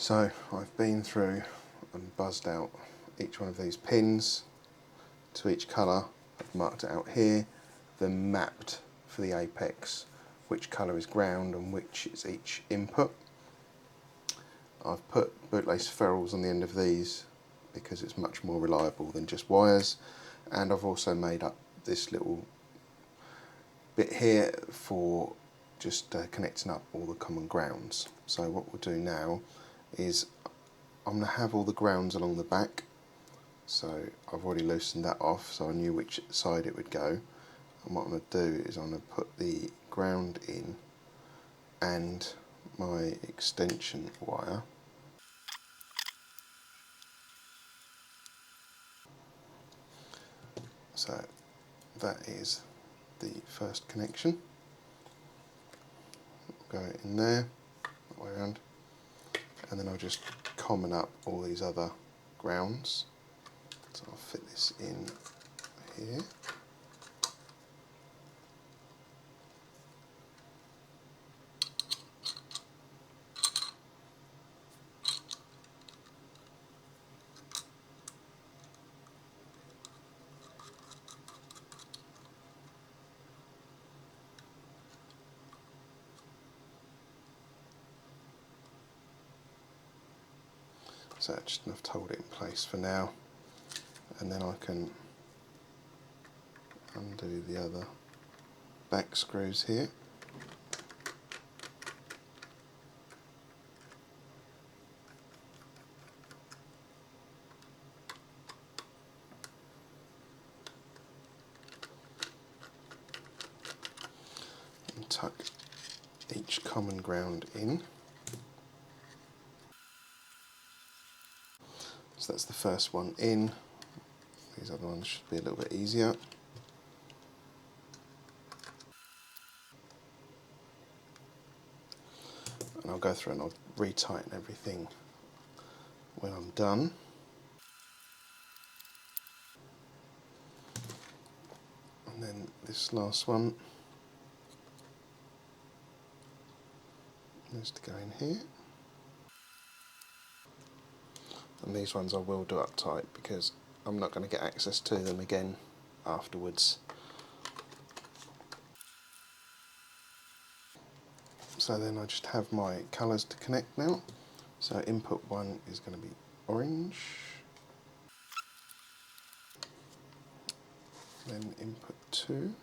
So I've been through and buzzed out each one of these pins to each colour. I've marked it out here, then mapped for the apex which colour is ground and which is each input. I've put bootlace ferrules on the end of these because it's much more reliable than just wires, and I've also made up this little bit here for just connecting up all the common grounds. So what we'll do now is I'm going to have all the grounds along the back, so I've already loosened that off so I knew which side it would go, and what I'm going to do is I'm going to put the ground in and my extension wire. So that is the first connection. Go in there, that way around, and then I'll just common up all these other grounds. So I'll fit this in here. So just enough to hold it in place for now, and then I can undo the other back screws here. And tuck each common ground in. So that's the first one in. These other ones should be a little bit easier. And I'll go through and I'll retighten everything when I'm done. And then this last one needs to go in here. And these ones I will do up tight because I'm not going to get access to them again afterwards. So then I just have my colours to connect now. So input 1 is going to be orange. Then input 2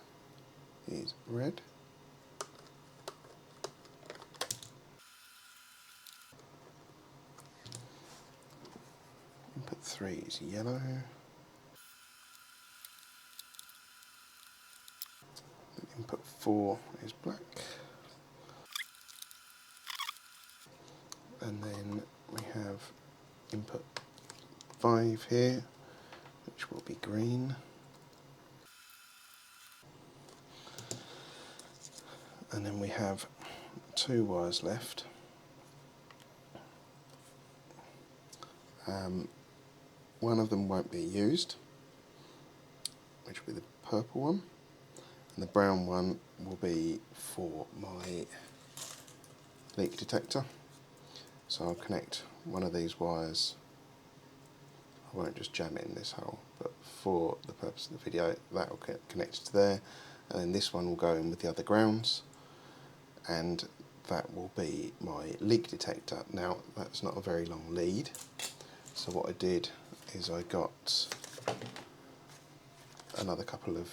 is red. Input 3 is yellow. And input 4 is black. And then we have input 5 here, which will be green. And then we have 2 wires left. One of them won't be used, which will be the purple one, and the brown one will be for my leak detector. So I'll connect one of these wires. I won't just jam it in this hole, but for the purpose of the video that will get connected to there, and then this one will go in with the other grounds, and that will be my leak detector. Now that's not a very long lead, so what I did is I got another couple of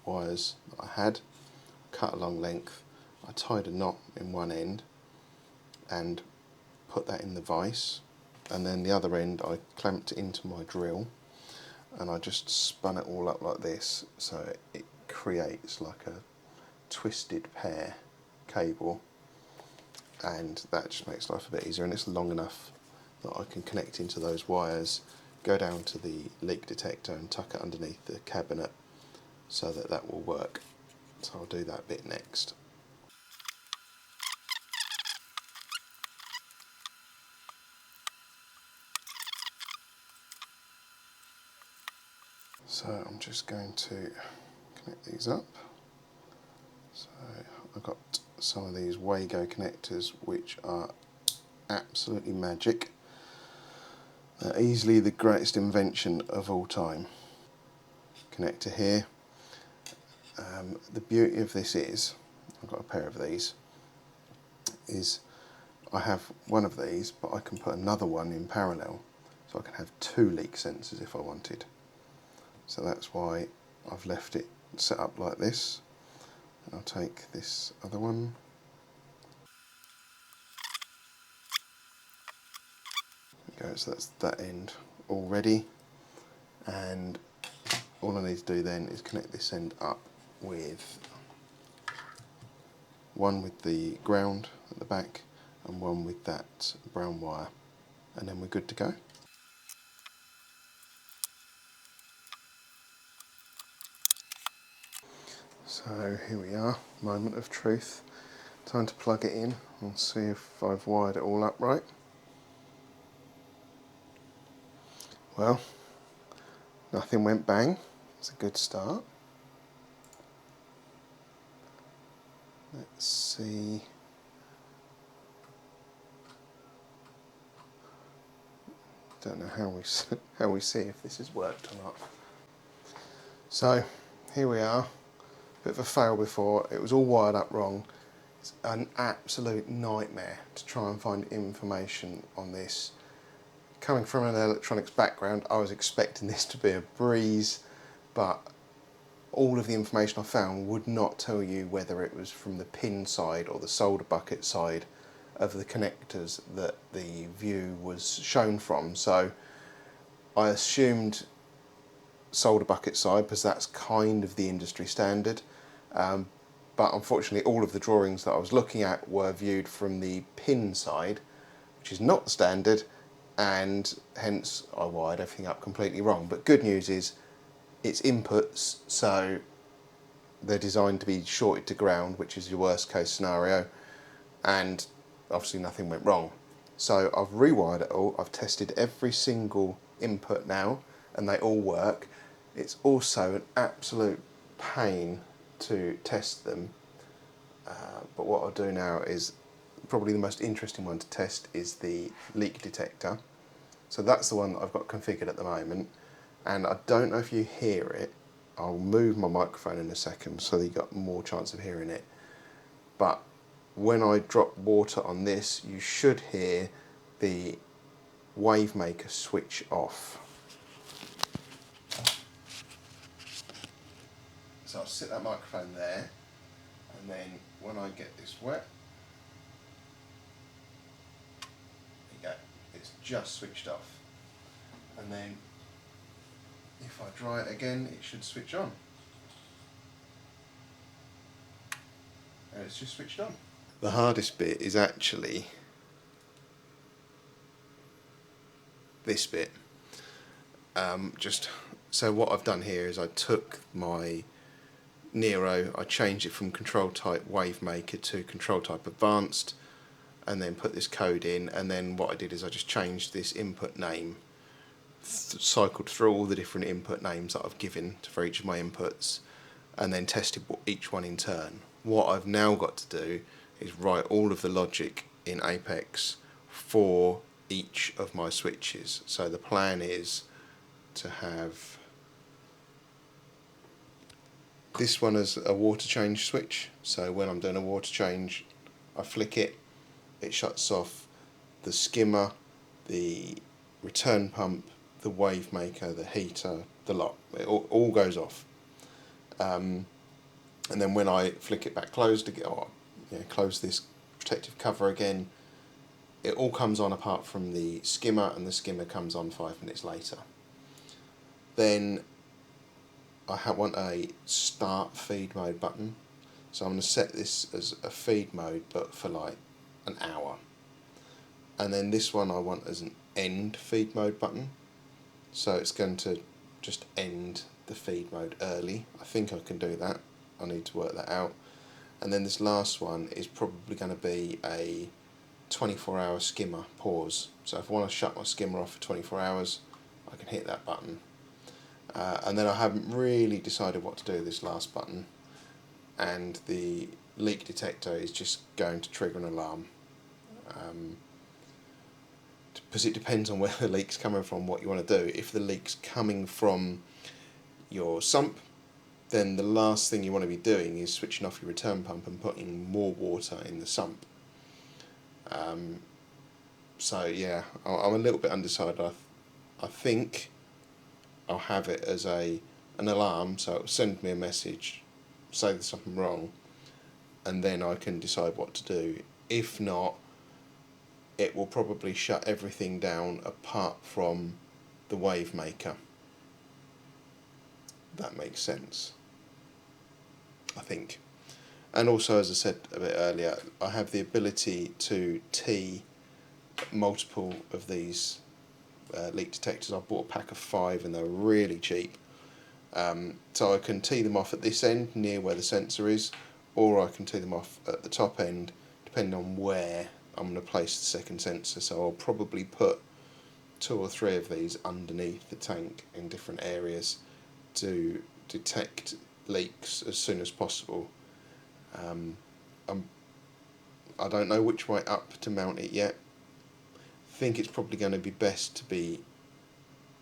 wires that I had, cut a long length, I tied a knot in one end and put that in the vise, and then the other end I clamped it into my drill, and I just spun it all up like this so it creates like a twisted pair cable, and that just makes life a bit easier, and it's long enough that I can connect into those wires, go down to the leak detector and tuck it underneath the cabinet so that that will work. So I'll do that bit next. So I'm just going to connect these up. So I've got some of these Wago connectors which are absolutely magic. Easily the greatest invention of all time. Connector here. The beauty of this is, I've got a pair of these, is I have one of these, but I can put another one in parallel, so I can have 2 leak sensors if I wanted. So that's why I've left it set up like this. I'll take this other one. There we go, so that's that end all ready, and all I need to do then is connect this end up with one with the ground at the back and one with that brown wire, and then we're good to go. So here we are, moment of truth. Time to plug it in and see if I've wired it all up right. Well, nothing went bang. It's a good start. Let's see. Don't know how we see if this has worked or not. So here we are. Bit of a fail before. It was all wired up wrong. It's an absolute nightmare to try and find information on this. Coming from an electronics background, I was expecting this to be a breeze, but all of the information I found would not tell you whether it was from the pin side or the solder bucket side of the connectors that the view was shown from. So I assumed solder bucket side because that's kind of the industry standard. But unfortunately all of the drawings that I was looking at were viewed from the pin side, which is not the standard, and hence I wired everything up completely wrong. But good news is it's inputs, so they're designed to be shorted to ground, which is your worst case scenario, and obviously nothing went wrong. So I've rewired it all, I've tested every single input now, and they all work. It's also an absolute pain to test them, but what I'll do now is probably the most interesting one to test is the leak detector. So that's the one that I've got configured at the moment, and I don't know if you hear it. I'll move my microphone in a second so that you've got more chance of hearing it, but when I drop water on this you should hear the wave maker switch off. So I'll sit that microphone there, and then when I get this wet, there you go, it's just switched off. And then if I dry it again, it should switch on. And it's just switched on. The hardest bit is actually this bit. So what I've done here is I took my Nero, I changed it from control type wave maker to control type advanced, and then put this code in, and then what I did is I just changed this input name, cycled through all the different input names that I've given for each of my inputs, and then tested each one in turn. What I've now got to do is write all of the logic in Apex for each of my switches. So the plan is to have this one as a water change switch, so when I'm doing a water change I flick it, it shuts off the skimmer, the return pump, the wave maker, the heater, the lot. It all goes off. And then when I flick it back closed again, or close this protective cover again, it all comes on apart from the skimmer, and the skimmer comes on 5 minutes later. Then I want a start feed mode button, so I'm going to set this as a feed mode but for like an hour. And then this one I want as an end feed mode button, so it's going to just end the feed mode early. I think I can do that, I need to work that out. And then this last one is probably going to be a 24-hour skimmer pause, so if I want to shut my skimmer off for 24 hours I can hit that button. And then I haven't really decided what to do with this last button, and the leak detector is just going to trigger an alarm. because it depends on where the leak's coming from, what you want to do. If the leak's coming from your sump, then the last thing you want to be doing is switching off your return pump and putting more water in the sump. So yeah, I'm a little bit undecided. I think I'll have it as an alarm, so it'll send me a message, say there's something wrong, and then I can decide what to do. If not, it will probably shut everything down apart from the wave maker. That makes sense, I think. And also, as I said a bit earlier, I have the ability to tee multiple of these leak detectors. I bought a pack of 5 and they're really cheap. So I can tee them off at this end near where the sensor is, or I can tee them off at the top end depending on where I'm going to place the second sensor. So I'll probably put 2 or 3 of these underneath the tank in different areas to detect leaks as soon as possible. I don't know which way up to mount it yet. I think it's probably going to be best to be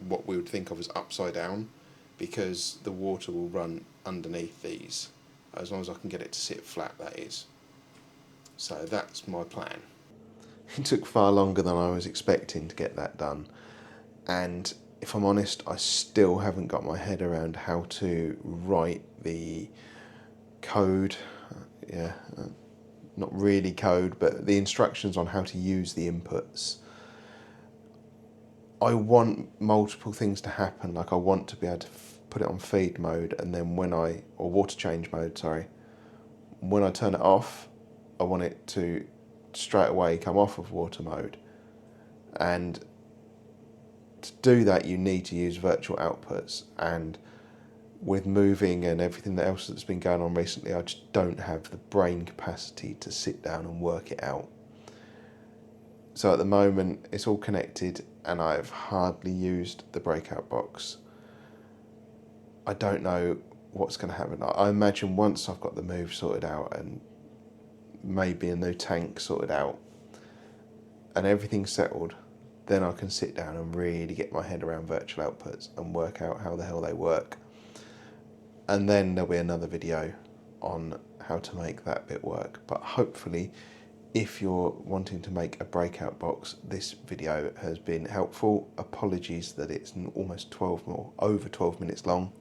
what we would think of as upside down, because the water will run underneath these, as long as I can get it to sit flat, that is. So that's my plan. It took far longer than I was expecting to get that done, and if I'm honest, I still haven't got my head around how to write the code, not really code, but the instructions on how to use the inputs. I want multiple things to happen, like I want to be able to put it on feed mode, and then or water change mode, sorry. When I turn it off, I want it to straight away come off of water mode. And to do that, you need to use virtual outputs, and with moving and everything else that's been going on recently, I just don't have the brain capacity to sit down and work it out. So at the moment, it's all connected and I've hardly used the Breakout box. I don't know what's going to happen. I imagine once I've got the move sorted out and maybe a new tank sorted out and everything's settled, then I can sit down and really get my head around virtual outputs and work out how the hell they work. And then there'll be another video on how to make that bit work. But hopefully, if you're wanting to make a Breakout box, this video has been helpful. Apologies that it's almost over 12 minutes long.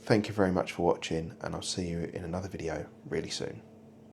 Thank you very much for watching, and I'll see you in another video really soon.